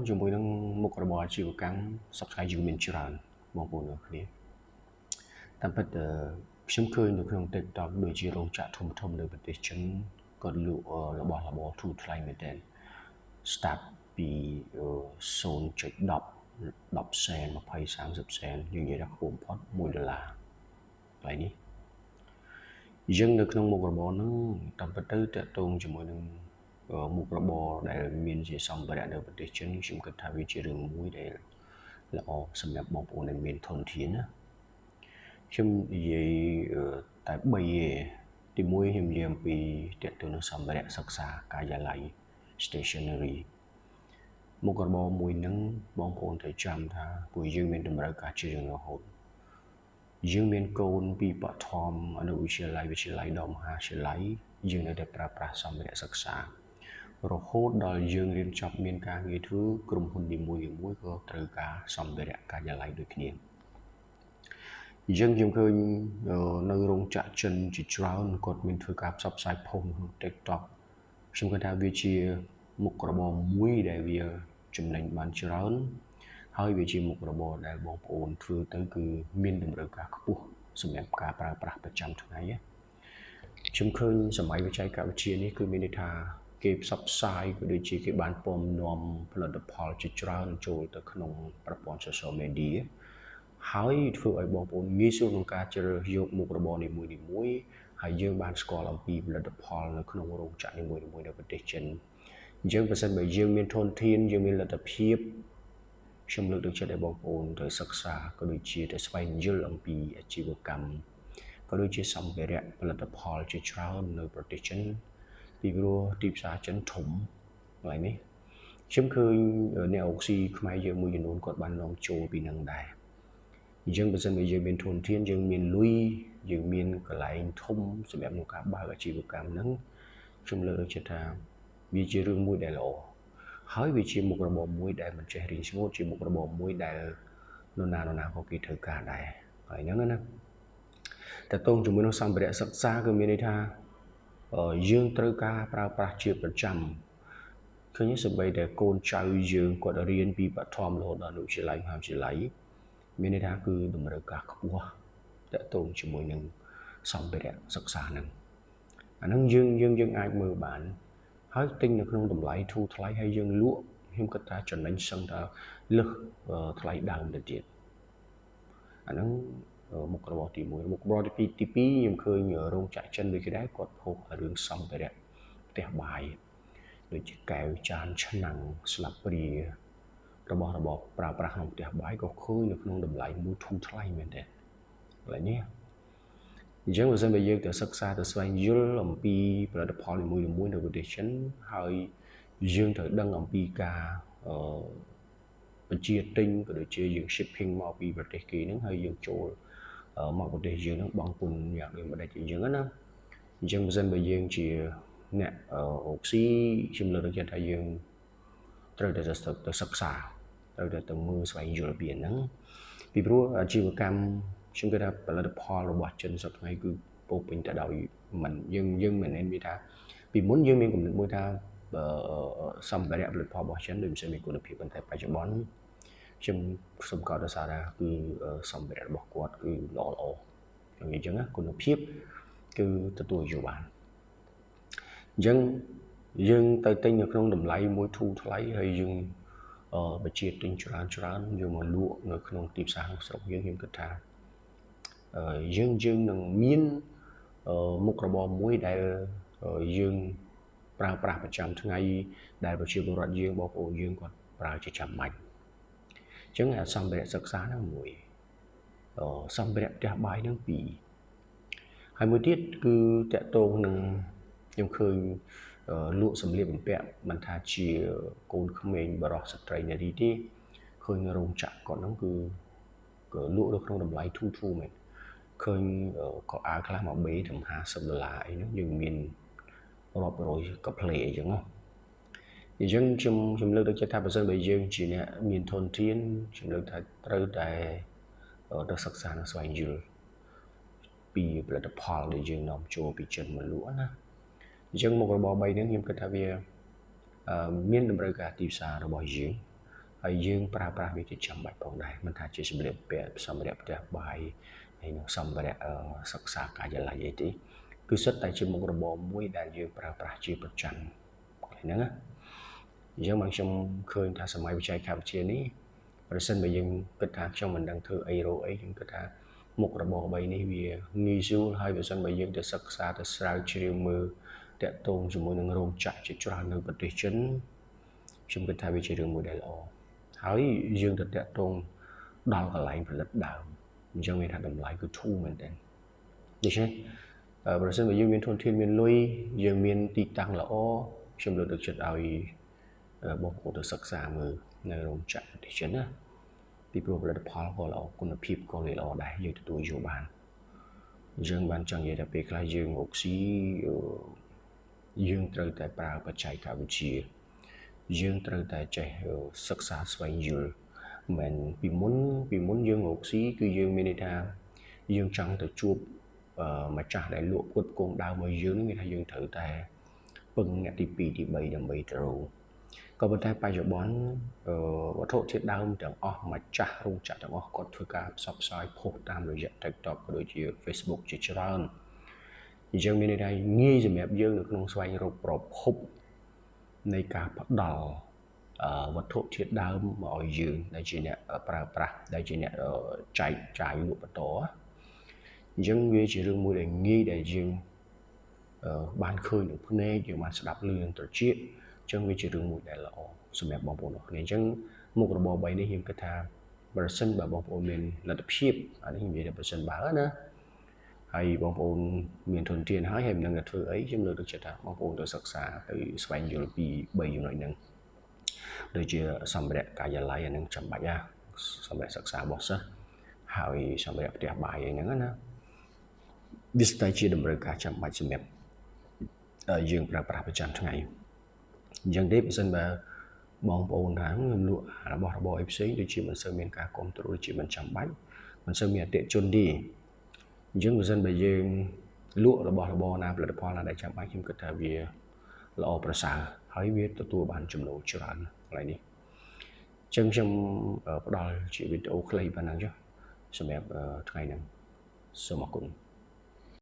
ជាមួយនឹងមុខរបរអាជីវកម្មសប្តាហ៍យើងមានច្រើនបងប្អូនអរគ្នាតាមពិតខ្ញុំឃើញនៅក្នុង TikTok ដូចជារោងចក្រធំៗនៅប្រទេសចិនគាត់លក់របស់របរធូរថ្លៃមែនទែន start ពី0.10 10 សេន 20 30 សេនយើងនិយាយថាខ្ពស់បំផុត$1កន្លែងនេះយើងនៅក្នុងមុខរបរហ្នឹងតាមពិតទៅតាក់ទងជាមួយនឹងមុខរបរដែលមានជាសម្ភារៈនៅប្រទេសចិនខ្ញុំគិតថាវាជារឿងមួយដែលល្អសម្រាប់បងប្អូនដែលមានធនធានណាខ្ញុំនិយាយតែ3ឯទី1ខ្ញុំនិយាយអំពីតាក់ទងនឹងសម្ភារៈសិក្សាការិយាល័យ stationery មុខរបរមួយហ្នឹងបងប្អូនត្រូវចាំថាពួកយើងមានតម្រូវការជារៀងរហូតយើងមានកូនពីបឋមអនុវិទ្យាល័យវិទ្យាល័យដល់មហាវិទ្យាល័យយើងនៅតែប្រើប្រាស់សម្ភារៈសិក្សារហូតដល់យើងរៀនចប់មានការងារធ្វើក្រុមហ៊ុននីមួយៗក៏ត្រូវការសម្ភារៈការិយាល័យដូចគ្នាខ្ញុំឃើញនៅរោងចក្រចិនជាច្រើនគាត់មានធ្វើការផ្សព្វផ្សាយផុសនៅក្នុង TikTok ខ្ញុំគិតថាវាជាមុខរបរមួយដែលវាចំណេញបានច្រើនហើយវាជាមុខរបរដែលបងប្អូនធ្វើទៅគឺមានតម្រូវការខ្ពស់សម្រាប់ការប្រើប្រាស់ប្រចាំថ្ងៃខ្ញុំឃើញសម័យបច្ចេកវិទ្យានេះគឺមានន័យថាគេផ្សព្វផ្សាយក៏ដូចជាគេបានពំនាំផលិតផលជាច្រើនចូលទៅក្នុងប្រព័ន្ធ social media ហើយធ្វើឲ្យបងប្អូនងាយស្រួលក្នុងការជ្រើសរើសយកមុខរបរនីមួយៗហើយយើងបានស្គាល់អំពីផលិតផលនៅក្នុងរោងចក្រនីមួយៗនៅប្រទេសចិនអញ្ចឹងបើសិនបើយើងមានធនធានយើងមានលទ្ធភាពខ្ញុំលើកទឹកចិត្តឲ្យបងប្អូនត្រូវសិក្សាក៏ដូចជាទៅស្វែងយល់អំពីអាជីវកម្មក៏ដូចជាសម្ភារៈផលិតផលជាច្រើននៅប្រទេសចិនពីព្រោះទីផ្សារចិនធំកន្លែងនេះខ្ញុំឃើញអ្នកអុកស៊ីខ្មែរយើងមួយចំនួនគាត់បាននាំចូលពីនឹងដែរអញ្ចឹងបើសិនជាយើងមានធនធានយើងមានលុយយើងមានកន្លែងធំសម្រាប់ក្នុងការបើកអាជីវកម្មហ្នឹងខ្ញុំលើកទឹកចិត្តថាវាជារឿងមួយដែលល្អហើយវាជាមុខរបរមួយដែលមិនចេះរីងស្ងួតជាមុខរបរមួយដែលនរណាក៏គេត្រូវការដែរហើយហ្នឹងណាតើតោងជាមួយនឹងសម្ភារៈសិក្សាគឺមានន័យថាយើងត្រូវការប្រើប្រាស់ជាប្រចាំឃើញសម្បីតែកូនចៅយើងគាត់រៀនពីបឋមរហូតដល់អនុវិទ្យាល័យមហាវិទ្យាល័យមានន័យថាគឺតម្រូវការខ្ពស់តើតោងជាមួយនឹងសម្ភារៈសិក្សាហ្នឹងអាហ្នឹងយើងអាចមើលបានហើយទិញនៅក្នុងតម្លៃធូរថ្លៃហើយយើងលក់ខ្ញុំគិតថាចំណេញសឹងថាលើសថ្លៃដើមទៅទៀតអាហ្នឹងមុខរបរទី1មុខរបរទី2ខ្ញុំឃើញរោងចក្រចិនដូចគេដែរគាត់ផុសរឿងសម្ភារៈផ្ទះបាយដូចជាកែវចានឆ្នាំងស្លាបព្រារបស់របរប្រើប្រាស់ក្នុងផ្ទះបាយក៏ឃើញនៅក្នុងតម្លៃមួយធូរថ្លៃមែនទេកន្លែងនេះអញ្ចឹងបើសិនបើយើងទៅសិក្សាទៅស្វែងយល់អំពីផលិតផលនីមួយៗនៅប្រទេសចិនហើយយើងត្រូវដឹងអំពីការបញ្ជាទិញក៏ដូចជាយើង shipping មកពីប្រទេសគេហ្នឹងហើយយើងចូលមកប្រទេសយើងហ្នឹងបង់ពន្ធយ៉ាងដូចម្ដេចអញ្ចឹងណាអញ្ចឹងបើសិនបើយើងជាអ្នកអូបស៊ីខ្ញុំលើកទឹកចិត្តថាយើងត្រូវតែទៅសិក្សាត្រូវតែទៅមើលស្វែងយល់ពីហ្នឹងពីព្រោះអាជីវកម្មខ្ញុំគិតថាផលិតផលរបស់ចិនសប្តាហ៍ថ្ងៃគឺពោពេញទៅដោយមិនយើងមិនមែននិយាយថាពីមុនយើងមានគំនិតមួយថាសម្ភារៈផលិតផលរបស់ចិនដូចមិនសូវមានគុណភាពប៉ុន្តែបច្ចុប្បន្នខ្ញុំសូមកោតសរសើរថាគឺសម្ភារៈរបស់គាត់គឺល្អខ្ញុំនិយាយអញ្ចឹងណាគុណភាពគឺទទួលយកបានអញ្ចឹងយើងទៅទិញនៅក្នុងតម្លៃមួយធូរថ្លៃហើយយើងបញ្ជាទិញច្រើនយកមកលក់នៅក្នុងទីផ្សារក្នុងស្រុកយើងខ្ញុំគិតថាយើងនឹងមានមុខរបរមួយដែលយើងប្រើប្រាស់ប្រចាំថ្ងៃដែលប្រជាពលរដ្ឋយើងបងប្អូនយើងគាត់ប្រើជាចាំបាច់អញ្ចឹងសម្ភារៈសិក្សាហ្នឹងមួយសម្ភារៈផ្ទះបាយហ្នឹង2ហើយមួយទៀតគឺតកតងនឹងខ្ញុំឃើញលក់សម្លៀកបំពាក់មិនថាជាកូនក្មេងបរោះស្ត្រីនារីទេឃើញរោងចក្រគាត់ហ្នឹងគឺលក់នៅក្នុងតម្លៃធូរមែនឃើញក៏អាវខ្លះមកបេត្រឹម$50អីហ្នឹងយើងមានរាប់រយកាផ្លេអីចឹងណាអញ្ចឹងខ្ញុំលើកទឹកចិត្តថាបើសិនបើយើងជាអ្នកមានធនធានខ្ញុំលើកថាត្រូវតែទៅសិក្សានិងស្វែងយល់ពីផលិតផលដែលយើងនាំចូលពីចិនមកលក់ណាអញ្ចឹងមុខរបរ3ហ្នឹងខ្ញុំគិតថាវាមានតម្រូវការទីផ្សាររបស់យើង ហើយយើងប្រើប្រាស់វាជាចាំបាច់ផងដែរមិនថាជាសម្ភារៈពាក់សម្ភារៈផ្ទះបាយហើយនឹងសម្ភារៈសិក្សាការិយាល័យអីទេគឺសុទ្ធតែជាមុខរបរមួយដែលយើងប្រើប្រាស់ជាប្រចាំហ្នឹងណាអញ្ចឹងមកខ្ញុំឃើញថាសម័យវិទ្យាកម្ពុជានេះប្រសិនបើយើងគិតថាខ្ញុំមិនដឹងធ្វើអីរកអីខ្ញុំគិតថាមុខរបរ3នេះវាងាយស្រួលហើយប្រសិនបើយើងទៅសិក្សាទៅស្រាវជ្រាវមើលតាក់ទងជាមួយនឹងរោងចក្រជាច្រើននៅប្រទេសចិនខ្ញុំគិតថាវាជារឿងមួយដែលល្អហើយយើងទៅតាក់ទងដល់កន្លែងផលិតដើមអញ្ចឹងមានថាតម្លៃគឺធូរមែនទែនដូច្នេះប្រសិនបើយើងមានធនធានមានលុយយើងមានទីតាំងល្អខ្ញុំលើកទឹកចិត្តឲ្យបងប្អូនទៅសិក្សាមើលនៅរោងចក្រប្រទេសចិនណាពីព្រោះផលិតផលក៏ល្អគុណភាពក៏ល្អដែរយើងទទួលយកបានយើងបានចង់និយាយថាពេលខ្លះយើងរកស៊ីយើងត្រូវតែប្រើបច្ចេកវិទ្យាយើងត្រូវតែចេះសិក្សាស្វែងយល់មិនពីមុនយើងរកស៊ីគឺយើងមានន័យថាយើងចង់ទៅជួបម្ចាស់ដែលលក់ផ្គត់ផ្គង់ដើមឲ្យយើងមានថាយើងត្រូវតែពឹងអ្នកទី2ទី3ដើម្បីទៅរកក៏ប៉ុន្តែបច្ចុប្បន្នវត្ថុធាតុដើមទាំងអស់ម្ចាស់រោងចក្រទាំងអស់គាត់ធ្វើការផ្សព្វផ្សាយផុសតាមរយៈ TikTok ក៏ដូចជា Facebook ជាច្រើនអញ្ចឹងមានន័យថាងាយសម្រាប់យើងនៅក្នុងស្វែងរកប្រភពនៃការផ្ដល់វត្ថុធាតុដើមមកឲ្យយើងដែលជាអ្នកប្រើប្រាស់ដែលជាអ្នកចែកចាយលក់បន្តអញ្ចឹងវាជារឿងមួយដែលងាយដែលយើងបានឃើញនឹងភ្នែកយើងបានស្ដាប់ឮនឹងត្រចៀកអញ្ចឹងវាជារឿងមួយដែលល្អសម្រាប់បងប្អូនអរគ្នាអញ្ចឹងមុខរបរ3នេះខ្ញុំគិតថាបើសិនបើបងប្អូនមានលទ្ធភាពអានេះនិយាយថាបើសិនបើណាហើយបងប្អូនមានធនធានហើយមិនដឹងថាធ្វើអីខ្ញុំលើកទឹកចិត្តថាបងប្អូនទៅសិក្សាទៅស្វែងយល់ពី3ចំណុចហ្នឹងដូចជាសម្ភារៈការិយាល័យអានឹងចាំបាច់ណាសម្ភារៈសិក្សារបស់សិស្សហើយសម្ភារៈផ្ទះបាយអីហ្នឹងណាវាស្ទើរជាតម្រូវការចាំបាច់សម្រាប់យើងប្រើប្រាស់ប្រចាំថ្ងៃអញ្ចឹងទេបើសិនបើបងប្អូនថាខ្ញុំលក់របស់របរអីផ្សេងដូចជាមិនសូវមានការគ្រប់គ្រងដូចជាមិនចាំបាច់មិនសូវមានអតិថិជនទេអញ្ចឹងបើសិនបើយើងលក់របស់របរណាផលិតផលណាដែលចាំបាច់ខ្ញុំគិតថាវាល្អប្រសើរហើយវាទទួលបានចំណូលច្រើនកន្លែងនេះអញ្ចឹងខ្ញុំផ្ដល់ជាវីដេអូខ្លីប៉ុណ្ណឹងចុះសម្រាប់ថ្ងៃនេះសូមអរគុណ